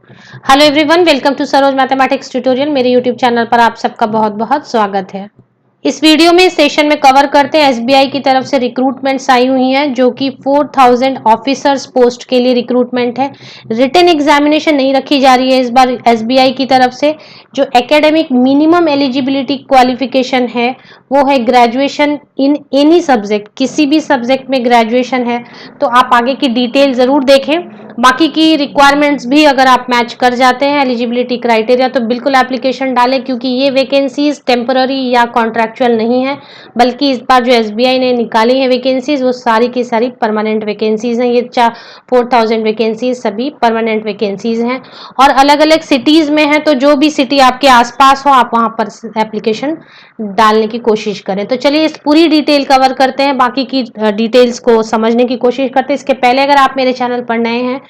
Hello everyone, welcome to Saroj mathematics tutorial. मेरे YouTube channel पर आप सबका बहुत बहुत स्वागत है। इस वीडियो में सेशन में कवर करते हैं एसबीआई की तरफ से रिक्रूटमेंट्स आई हुई हैं जो कि 4000 ऑफिसर्स पोस्ट के लिए रिक्रूटमेंट है। रिटन एग्जामिनेशन नहीं रखी जा रही है इस बार एसबीआई की तरफ से। जो एकेडमिक मिनिमम एलिजिबिलिटी क्वालिफिकेशन है वो है ग्रेजुएशन इन एनी सब्जेक्ट, किसी भी सब्जेक्ट में ग्रेजुएशन है। तो आप आगे की डिटेल जरूर देखें। बाकी की रिक्वायरमेंट्स भी अगर आप मैच कर जाते हैं एलिजिबिलिटी क्राइटेरिया तो बिल्कुल एप्लीकेशन डालें, क्योंकि ये वैकेंसीज टेम्पररी या कॉन्ट्रैक्चुअल नहीं है, बल्कि इस बार जो एसबीआई ने निकाली है वैकेंसीज वो सारी की सारी परमानेंट वैकेंसीज हैं। ये 4000 वैकेंसीज सभी परमानेंट वैकेंसीज हैं और अलग अलग सिटीज में है। तो जो भी सिटी आपके आसपास हो आप वहां पर एप्लीकेशन डालने की कोशिश करें। तो चलिए इस पूरी डिटेल कवर करते हैं, बाकी की डिटेल्स को समझने की कोशिश करते हैं। इसके पहले अगर आप मेरे चैनल पर नए हैं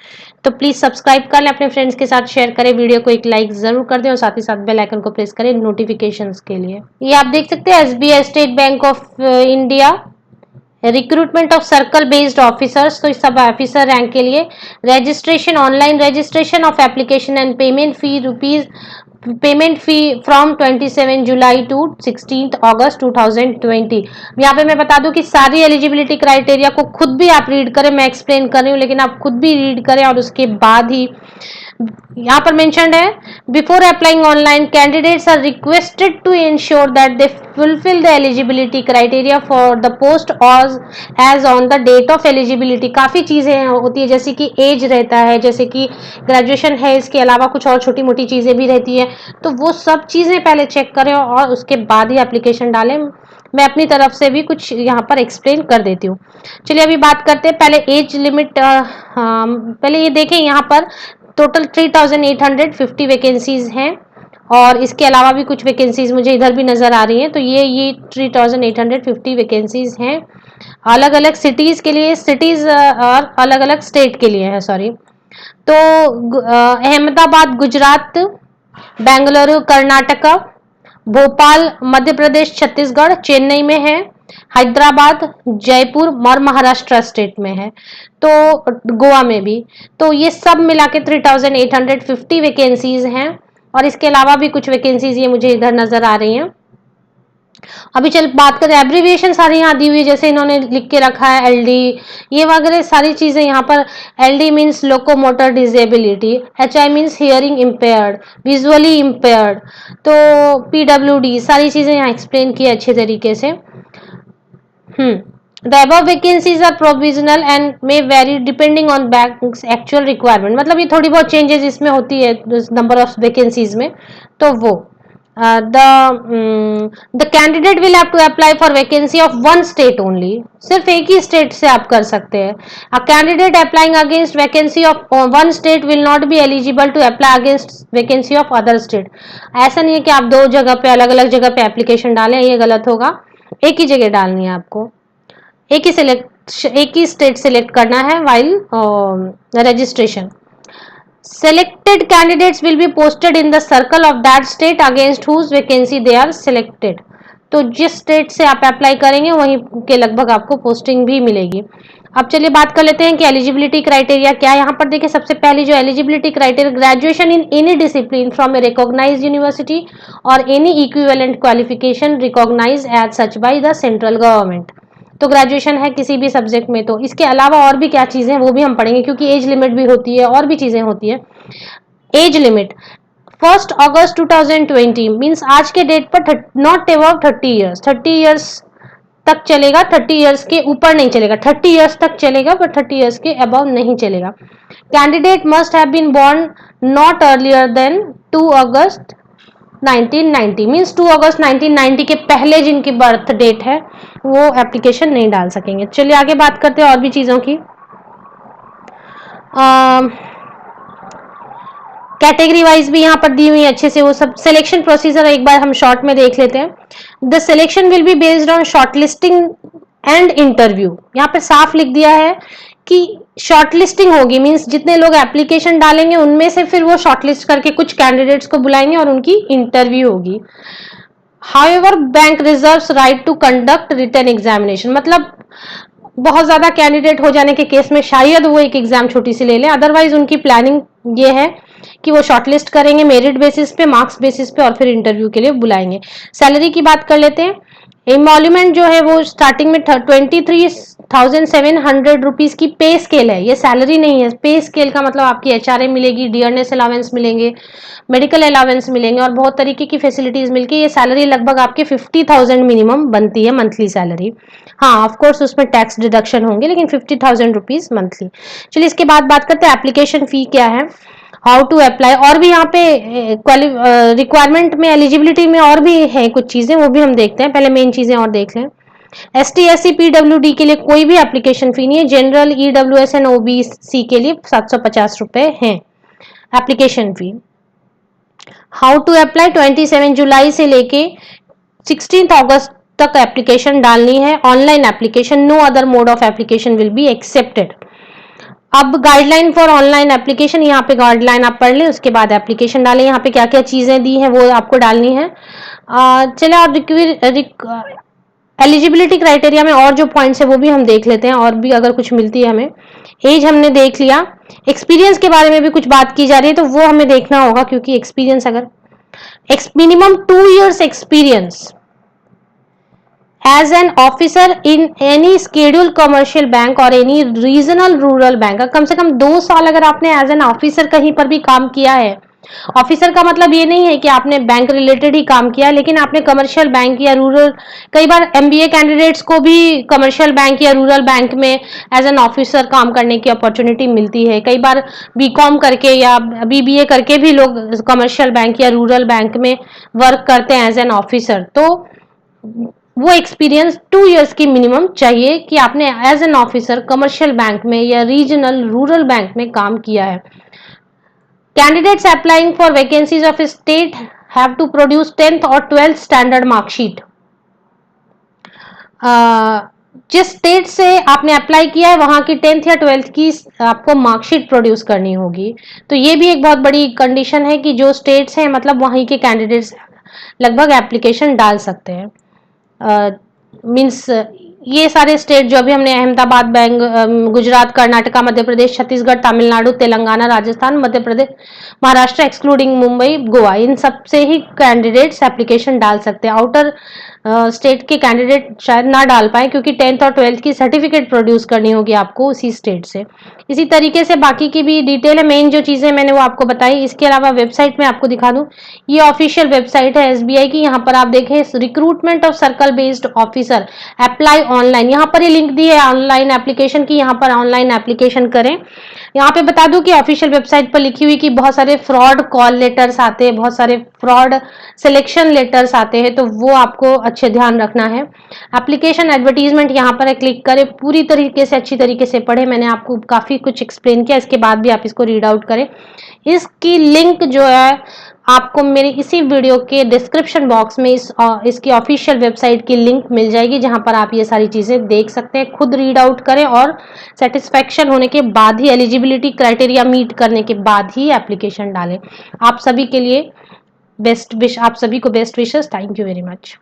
तो प्लीज सब्सक्राइब कर लें, अपने फ्रेंड्स के साथ शेयर करें, वीडियो को एक लाइक जरूर कर दें और साथ ही साथ बेल आइकन को प्रेस करें नोटिफिकेशंस के लिए। ये आप देख सकते हैं SBI State Bank of India recruitment of circle based officers. तो इस सब ऑफिसर रैंक के लिए registration, online registration of application and payment fee from 27 July to 16 August 2020। यहाँ पे मैं बता दूं कि सारी एलिजिबिलिटी क्राइटेरिया को खुद भी आप रीड करें, मैं एक्सप्लेन कर रही हूँ लेकिन आप खुद भी रीड करें और उसके बाद ही यहाँ पर मेंशन्ड है before applying online candidates are requested to ensure that they fulfil the eligibility criteria for the post age on the date of eligibility. काफी चीजें होती है जैसे कि एज रहता है, जैसे कि ग्रेजुएशन है, इसके अलावा कुछ और छोटी मोटी चीजें भी रहती है। तो वो सब चीजें पहले चेक करें और उसके बाद ही एप्लीकेशन डालें। मैं अपनी तरफ से भी कुछ यहाँ पर एक्सप्लेन कर देती हूँ। चलिए अभी बात करते हैं पहले एज लिमिट। पहले ये देखें, यहाँ पर टोटल 3850 वैकेंसीज हैं और इसके अलावा भी कुछ वैकेंसीज मुझे इधर भी नजर आ रही हैं। तो ये 3850 वैकेंसीज हैं अलग अलग सिटीज के लिए, सिटीज और अलग अलग स्टेट के लिए है, सॉरी। तो अहमदाबाद गुजरात, बेंगलुरु कर्नाटका, भोपाल मध्य प्रदेश छत्तीसगढ़ चेन्नई में है, हैदराबाद जयपुर और महाराष्ट्र स्टेट में है, तो गोवा में भी। तो ये सब मिला के 3850 वैकेंसीज हैं और इसके अलावा भी कुछ वैकेंसीज ये मुझे इधर नजर आ रही हैं। अभी चल बात करें, एब्रीविएशन सारी यहाँ दी हुई है, जैसे इन्होंने लिख के रखा है एलडी, ये वगैरह सारी चीजें यहाँ पर। LD means locomotor disability, HI means hearing impaired, visually impaired, तो पीडब्ल्यूडी, सारी चीजें यहाँ एक्सप्लेन की अच्छे तरीके से। The above vacancies are provisional and may vary depending on bank's actual requirement। मतलब ये थोड़ी बहुत चेंजेस इसमें होती है नंबर ऑफ वैकेंसीज में। तो वो the candidate will have to apply for vacancy of one state only। सिर्फ एक ही स्टेट से आप कर सकते हैं। A candidate applying against vacancy of one state will not be eligible to apply against vacancy of other state। ऐसा नहीं है कि आप दो जगह पे अलग अलग जगह पे एप्लीकेशन डालें, ये गलत होगा। एक ही जगह डालनी है आपको, एक ही स्टेट सिलेक्ट करना है while registration. Selected candidates will be posted in the circle of that state against whose vacancy they are selected। तो जिस स्टेट से आप अप्लाई करेंगे वहीं के लगभग आपको पोस्टिंग भी मिलेगी। अब चलिए बात कर लेते हैं कि एलिजिबिलिटी क्राइटेरिया क्या है। यहाँ पर देखिए सबसे पहली जो eligibility criteria, graduation in any discipline from a recognised university और any equivalent qualification recognised as such by the central government. तो ग्रेजुएशन है किसी भी सब्जेक्ट में। तो इसके अलावा और भी क्या चीजें हैं वो भी हम पढ़ेंगे, क्योंकि एज लिमिट भी होती है और भी चीजें होती है। एज लिमिट 1 अगस्त 2020 मीन्स आज के डेट पर नॉट अबव 30 ईयर्स, 30 ईयर्स तक चलेगा, 30 ईयर्स के ऊपर नहीं चलेगा। 30 ईयर्स तक चलेगा पर 30 ईयर्स के अबव नहीं चलेगा। Candidate must have been born not earlier than 2 August 1990 means 2 अगस्त 1990 के पहले जिनकी बर्थ डेट है वो एप्लीकेशन नहीं डाल सकेंगे। चलिए आगे बात करते हैं और भी चीजों की। कैटेगरी वाइज भी यहाँ पर दी हुई है अच्छे से वो सब। सिलेक्शन प्रोसीजर एक बार हम शॉर्ट में देख लेते हैं। The selection will be based on shortlisting and interview. यहाँ पर साफ लिख दिया है कि शॉर्टलिस्टिंग होगी, मींस जितने लोग एप्लीकेशन डालेंगे उनमें से फिर वो शॉर्टलिस्ट करके कुछ कैंडिडेट्स को बुलाएंगे और उनकी इंटरव्यू होगी। However bank reserves right to conduct written examination, मतलब बहुत ज़्यादा कैंडिडेट हो जाने के केस में शायद वो एक एग्जाम छोटी सी ले लें, अदरवाइज उनकी प्लानिंग ये है कि वो शॉर्टलिस्ट करेंगे मेरिट बेसिस पे, मार्क्स बेसिस पे, और फिर इंटरव्यू के लिए बुलाएंगे। सैलरी की बात कर लेते हैं। एमोल्यूमेंट जो है वो स्टार्टिंग में 23,700 रुपीज की पे स्केल है, ये सैलरी नहीं है। पे स्केल का मतलब आपकी एचआरए मिलेगी, डियरनेस अलावेंस मिलेंगे, मेडिकल अलावेंस मिलेंगे और बहुत तरीके की फैसिलिटीज मिलके ये सैलरी लगभग आपके 50,000 मिनिमम बनती है मंथली सैलरी। हाँ ऑफ कोर्स उसमें टैक्स डिडक्शन होंगे, लेकिन 50,000 रुपीज मंथली। चलिए इसके बाद बात करते हैं एप्लीकेशन फी क्या है, हाउ टू अप्लाई। और भी यहाँ पे रिक्वायरमेंट में, एलिजिबिलिटी में और भी है कुछ चीजें, वो भी हम देखते हैं। पहले मेन चीजें और देख लें। ST SC PWD के लिए कोई भी एप्लीकेशन फी नहीं है। जनरल EWS एंड OBC के लिए 750 रुपए है application fee. How to apply, 27 जुलाई से लेके 16 अगस्त तक एप्लीकेशन डालनी है, online application, no other mode of application will be accepted. अब गाइडलाइन फॉर ऑनलाइन एप्लीकेशन, यहाँ पे गाइडलाइन आप पढ़ लें, उसके बाद एप्लीकेशन डालें। यहाँ पे क्या क्या चीजें दी हैं वो आपको डालनी है। चलिए आप एलिजिबिलिटी क्राइटेरिया में और जो पॉइंट्स है वो भी हम देख लेते हैं, और भी अगर कुछ मिलती है हमें। एज हमने देख लिया, एक्सपीरियंस के बारे में भी कुछ बात की जा रही है तो वो हमें देखना होगा, क्योंकि एक्सपीरियंस अगर minimum 2 years experience as an officer in any schedule commercial bank और एनी रीजनल रूरल बैंक, कम से कम 2 साल अगर आपने एज एन ऑफिसर कहीं पर भी काम किया है। ऑफिसर का मतलब ये नहीं है कि आपने बैंक रिलेटेड ही काम किया, लेकिन आपने कमर्शियल बैंक या रूरल, कई बार MBA कैंडिडेट्स को भी कमर्शियल बैंक या रूरल बैंक में एज एन ऑफिसर काम करने की अपॉर्चुनिटी मिलती है। कई बार BCom करके या BBA करके भी लोग कमर्शियल बैंक या रूरल बैंक में वर्क करते हैं एज एन ऑफिसर। तो वो एक्सपीरियंस 2 years की मिनिमम चाहिए कि आपने as an officer commercial bank में या रीजनल रूरल बैंक में काम किया है। Candidates applying for vacancies of state have to produce 10th और 12th स्टैंडर्ड मार्कशीट। जिस स्टेट से आपने अप्लाई किया है वहां की 10th या 12th की आपको मार्कशीट प्रोड्यूस करनी होगी। तो ये भी एक बहुत बड़ी कंडीशन है कि जो स्टेट्स हैं मतलब वहीं के कैंडिडेट्स लगभग एप्लीकेशन डाल सकते हैं। मीन्स ये सारे स्टेट जो अभी हमने अहमदाबाद, गुजरात, कर्नाटका, मध्य प्रदेश, छत्तीसगढ़, तमिलनाडु, तेलंगाना, राजस्थान, मध्य प्रदेश, महाराष्ट्र एक्सक्लूडिंग मुंबई, गोवा, इन सब से ही कैंडिडेट्स एप्लीकेशन डाल सकते हैं। आउटर स्टेट के कैंडिडेट शायद ना डाल पाए, क्योंकि 10th और 12th की सर्टिफिकेट प्रोड्यूस करनी होगी आपको उसी स्टेट से। इसी तरीके से बाकी की भी डिटेल है, मेन जो चीजें मैंने वो आपको बताई। इसके अलावा वेबसाइट में आपको दिखा दूं, ये ऑफिशियल वेबसाइट है SBI की। यहाँ पर आप देखें recruitment of circle based officer apply online, यहाँ पर ये लिंक दी है ऑनलाइन एप्लीकेशन की, यहाँ पर ऑनलाइन एप्लीकेशन करें। यहाँ पे बता दूं कि ऑफिशियल वेबसाइट पर लिखी हुई कि बहुत सारे फ्रॉड कॉल लेटर्स आते हैं, बहुत सारे फ्रॉड सिलेक्शन लेटर्स आते हैं, तो वो आपको अच्छे ध्यान रखना है। एप्लीकेशन एडवर्टीजमेंट यहाँ पर क्लिक करें, पूरी तरीके से अच्छी तरीके से पढ़े, मैंने आपको काफी कुछ एक्सप्लेन किया, इसके बाद भी आप इसको रीड आउट करें। इसकी लिंक जो है आपको मेरे इसी वीडियो के डिस्क्रिप्शन बॉक्स में इसकी ऑफिशियल वेबसाइट की लिंक मिल जाएगी, जहां पर आप ये सारी चीजें देख सकते हैं। खुद रीड आउट करें और सेटिस्फेक्शन होने के बाद ही, एलिजिबिलिटी क्राइटेरिया मीट करने के बाद ही एप्लीकेशन डालें। आप सभी के लिए बेस्ट विश, आप सभी को best wishes. Thank you very much.